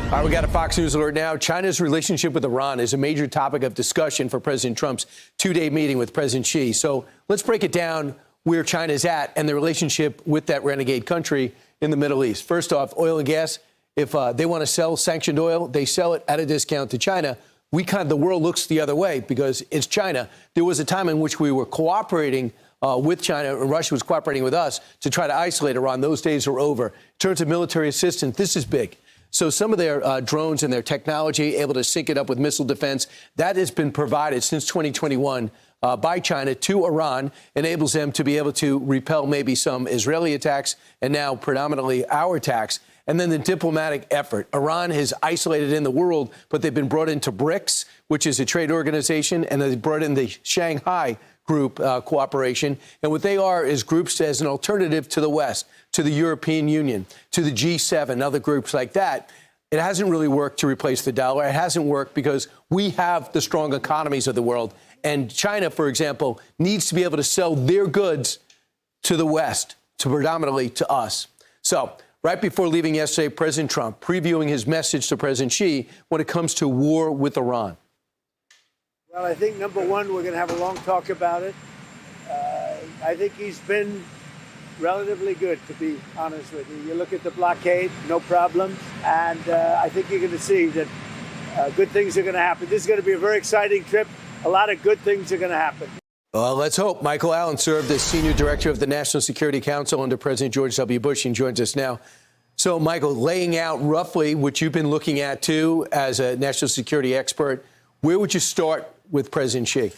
All right, we got a Fox News alert now. China's relationship with Iran is a major topic of discussion for President Trump's two-day meeting with President Xi. So let's break it down where China's at and the relationship with that renegade country in the Middle East. First off, oil and gas. If they want to sell sanctioned oil, they sell it at a discount to China. The world looks the other way because it's China. There was a time in which we were cooperating with China, and Russia was cooperating with us to try to isolate Iran. Those days are over. In terms of military assistance, this is big. So some of their drones and their technology, able to sync it up with missile defense, that has been provided since 2021 by China to Iran, enables them to be able to repel maybe some Israeli attacks and now predominantly our attacks. And then the diplomatic effort. Iran is isolated in the world, but they've been brought into BRICS, which is a trade organization, and they brought in the Shanghai Group cooperation. And what they are is groups as an alternative to the West, to the European Union, to the G7, other groups like that. It hasn't really worked to replace the dollar. It hasn't worked because we have the strong economies of the world. And China, for example, needs to be able to sell their goods to the West, to predominantly to us. So right before leaving yesterday, President Trump previewing his message to President Xi when it comes to war with Iran. Well, I think, number one, we're going to have a long talk about it. I think he's been relatively good, to be honest with you. You look at the blockade, no problem. And I think you're going to see that good things are going to happen. This is going to be a very exciting trip. A lot of good things are going to happen. Well, let's hope. Michael Allen served as senior director of the National Security Council under President George W. Bush and joins us now. So, Michael, laying out roughly what you've been looking at, too, as a national security expert, where would you start with President Xi?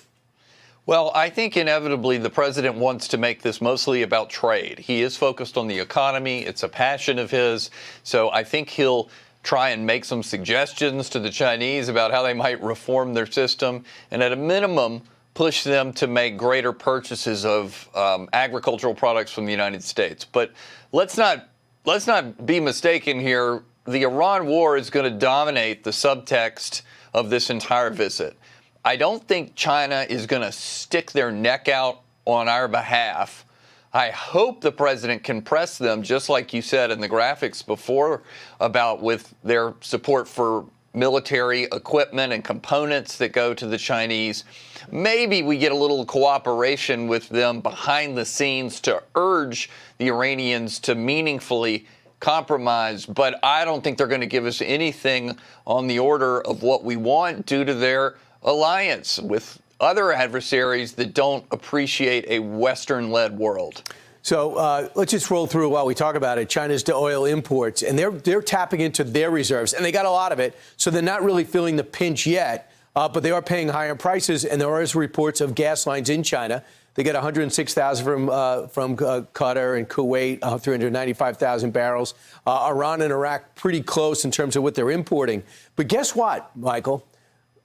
Well, I think inevitably the president wants to make this mostly about trade. He is focused on the economy. It's a passion of his. So I think he'll try and make some suggestions to the Chinese about how they might reform their system and at a minimum push them to make greater purchases of agricultural products from the United States. But let's not be mistaken here. The Iran war is going to dominate the subtext of this entire visit. I don't think China is going to stick their neck out on our behalf. I hope the president can press them, just like you said in the graphics before, about with their support for military equipment and components that go to the Chinese. Maybe we get a little cooperation with them behind the scenes to urge the Iranians to meaningfully compromise, but I don't think they're going to give us anything on the order of what we want due to their alliance with other adversaries that don't appreciate a Western-led world. So let's just roll through while we talk about it. China's oil imports, and they're tapping into their reserves, and they got a lot of it, so they're not really feeling the pinch yet, but they are paying higher prices, and there are reports of gas lines in China. They get 106,000 from Qatar and Kuwait, 395,000 barrels. Iran and Iraq pretty close in terms of what they're importing. But guess what, Michael?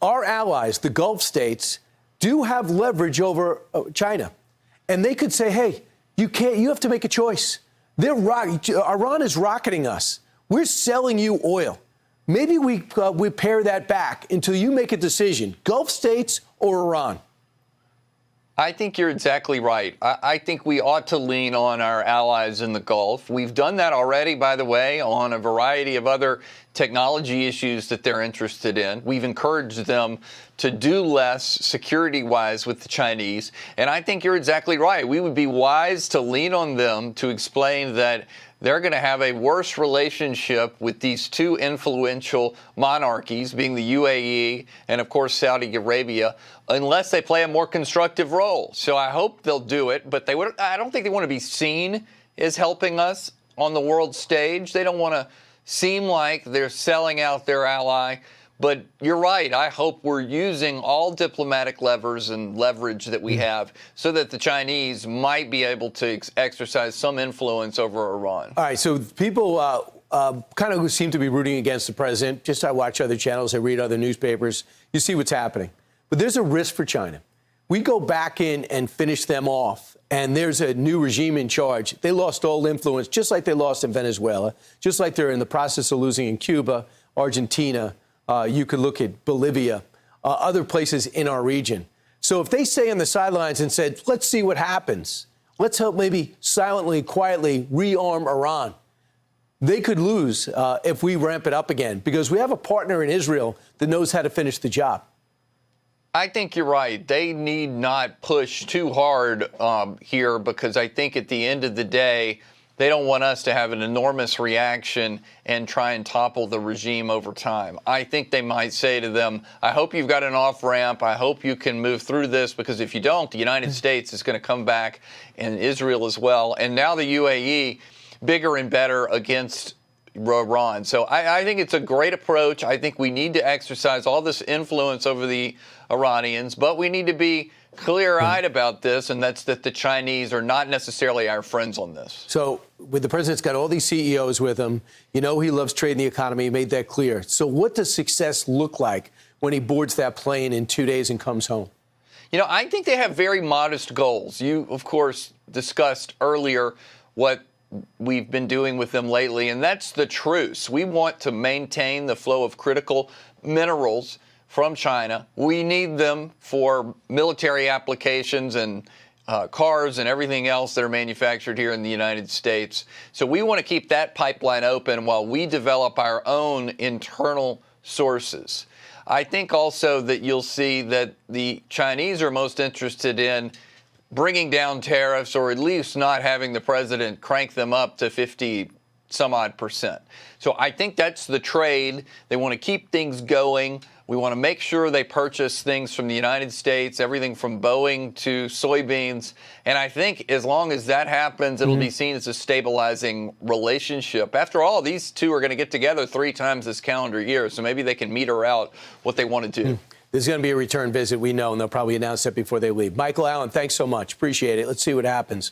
Our allies, the Gulf states, do have leverage over China. And they could say, hey, you have to make a choice. Iran is rocketing us. We're selling you oil. Maybe we pare that back until you make a decision, Gulf states or Iran. I think you're exactly right. I think we ought to lean on our allies in the Gulf. We've done that already, by the way, on a variety of other technology issues that they're interested in. We've encouraged them to do less security-wise with the Chinese. And I think you're exactly right. We would be wise to lean on them to explain that they're going to have a worse relationship with these two influential monarchies, being the UAE and, of course, Saudi Arabia, unless they play a more constructive role. So I hope they'll do it, but I don't think they want to be seen as helping us on the world stage. They don't want to seem like they're selling out their ally. But you're right. I hope we're using all diplomatic levers and leverage that we have so that the Chinese might be able to exercise some influence over Iran. All right. So people kind of seem to be rooting against the president. Just I watch other channels. I read other newspapers. You see what's happening. But there's a risk for China. We go back in and finish them off, and there's a new regime in charge. They lost all influence, just like they lost in Venezuela, just like they're in the process of losing in Cuba, Argentina. You could look at Bolivia, other places in our region. So if they stay on the sidelines and said, let's see what happens, let's help maybe silently, quietly rearm Iran, they could lose if we ramp it up again, because we have a partner in Israel that knows how to finish the job. I think you're right. They need not push too hard here, because I think at the end of the day, they don't want us to have an enormous reaction and try and topple the regime over time. I think they might say to them, I hope you've got an off-ramp. I hope you can move through this, because if you don't, the United States is going to come back, and Israel as well. And now the UAE, bigger and better against Iran. So I think it's a great approach. I think we need to exercise all this influence over the Iranians, but we need to be clear-eyed about this, and that's that the Chinese are not necessarily our friends on this. So with the president's got all these CEOs with him, you know he loves trading the economy, he made that clear. So what does success look like when he boards that plane in 2 days and comes home? You know, I think they have very modest goals. You, of course, discussed earlier what we've been doing with them lately, and that's the truce. We want to maintain the flow of critical minerals from China. We need them for military applications and cars and everything else that are manufactured here in the United States. So we want to keep that pipeline open while we develop our own internal sources. I think also that you'll see that the Chinese are most interested in bringing down tariffs, or at least not having the president crank them up to 50 some odd percent. So I think that's the trade. They want to keep things going. We want to make sure they purchase things from the United States, everything from Boeing to soybeans. And I think as long as that happens, it'll be seen as a stabilizing relationship. After all, these two are going to get together 3 times this calendar year, so maybe they can meter out what they want to do. There's going to be a return visit, we know, and they'll probably announce it before they leave. Michael Allen, thanks so much. Appreciate it. Let's see what happens.